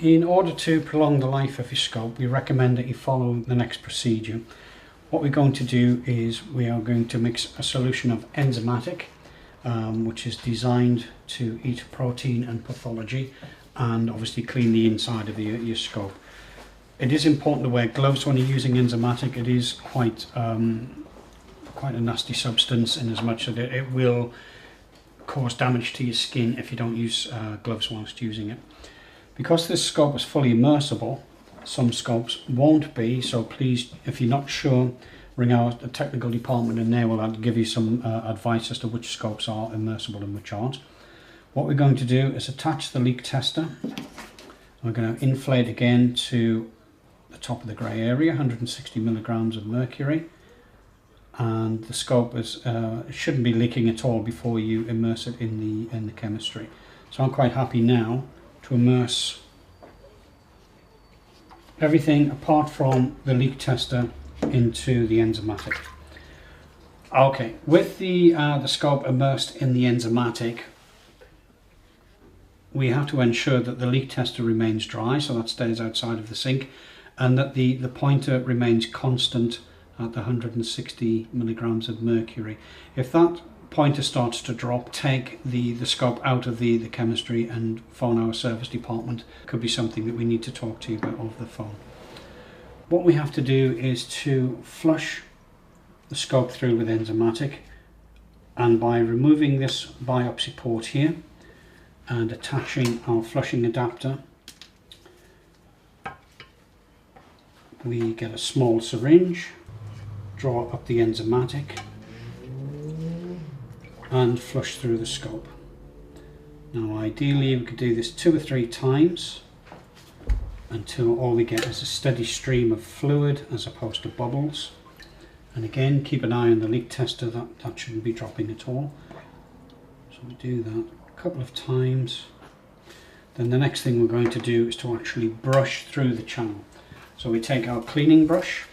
In order to prolong the life of your scope, we recommend that you follow the next procedure. What we're going to do is we are going to mix a solution of enzymatic, which is designed to eat protein and pathology, and obviously clean the inside of your scope. It is important to wear gloves when you're using enzymatic. It is quite a nasty substance, in as much that it will cause damage to your skin if you don't use gloves whilst using it. Because this scope is fully immersible, some scopes won't be, so please, if you're not sure, ring our technical department and they will give you some advice as to which scopes are immersible and which aren't. What we're going to do is attach the leak tester. We're going to inflate again to the top of the grey area, 160 milligrams of mercury, and the scope is shouldn't be leaking at all before you immerse it in the chemistry. So I'm quite happy now to immerse everything apart from the leak tester into the enzymatic. Okay, with the scope immersed in the enzymatic, we have to ensure that the leak tester remains dry, so that stays outside of the sink, and that the pointer remains constant at the 160 milligrams of mercury. If that pointer starts to drop, take the scope out of the chemistry and phone our service department. Could be something that we need to talk to you about over the phone. What we have to do is to flush the scope through with enzymatic, and by removing this biopsy port here and attaching our flushing adapter, we get a small syringe, draw up the enzymatic and flush through the scope. Now ideally we could do this 2 or 3 times until all we get is a steady stream of fluid as opposed to bubbles. And again, keep an eye on the leak tester, that shouldn't be dropping at all. So we do that a couple of times. Then the next thing we're going to do is to actually brush through the channel. So we take our cleaning brush.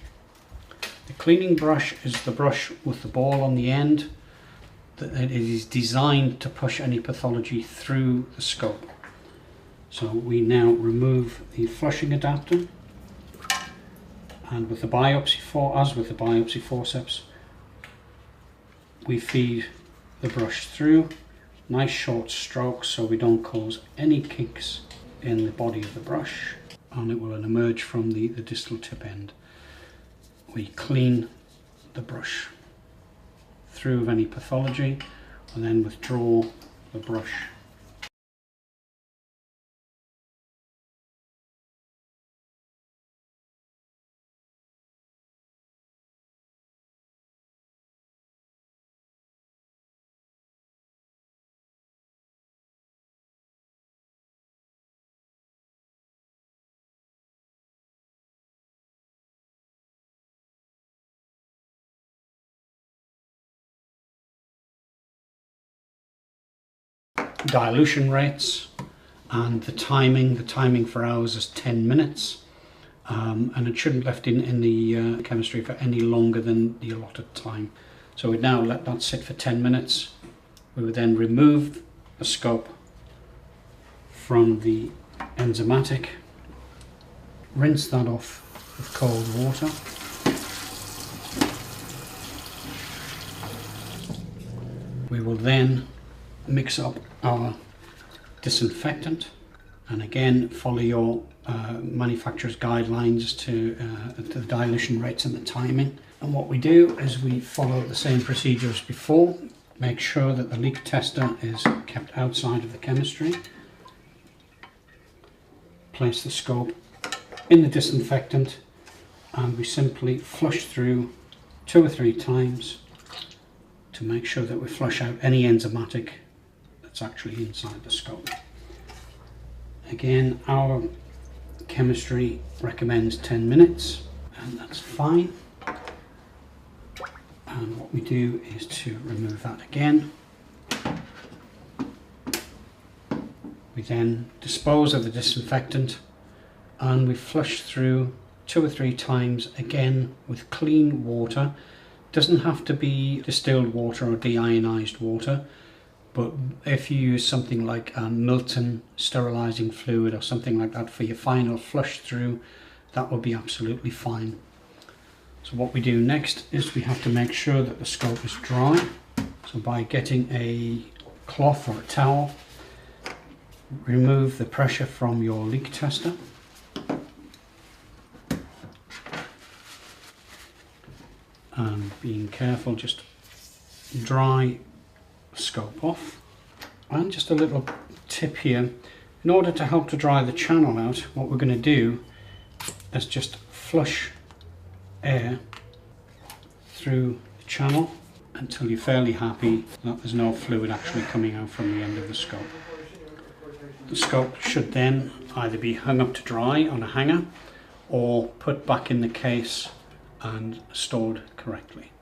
The cleaning brush is the brush with the ball on the end. It is designed to push any pathology through the scope. So we now remove the flushing adapter, and with the biopsy forceps, we feed the brush through, nice short strokes so we don't cause any kinks in the body of the brush, and it will emerge from the distal tip end. We clean the brush through of any pathology and then withdraw the brush. Dilution rates and the timing for ours is 10 minutes, and it shouldn't be left in the chemistry for any longer than the allotted time. So we now let that sit for 10 minutes. We would then remove the scope from the enzymatic, rinse that off with cold water, we will then mix up our disinfectant, and again follow your manufacturer's guidelines to the dilution rates and the timing. And what we do is we follow the same procedure as before. Make sure that the leak tester is kept outside of the chemistry. Place the scope in the disinfectant, and we simply flush through 2 or 3 times to make sure that we flush out any enzymatic that's actually inside the scope. Again, our chemistry recommends 10 minutes, and that's fine. And what we do is to remove that again. We then dispose of the disinfectant, and we flush through 2 or 3 times again with clean water. Doesn't have to be distilled water or deionized water. But if you use something like a Milton sterilizing fluid or something like that for your final flush through, that will be absolutely fine. So what we do next is we have to make sure that the scope is dry. So by getting a cloth or a towel, remove the pressure from your leak tester. And being careful, just dry the scope off. And just a little tip here, in order to help to dry the channel out, what we're going to do is just flush air through the channel until you're fairly happy that there's no fluid actually coming out from the end of the scope. The scope should then either be hung up to dry on a hanger or put back in the case and stored correctly.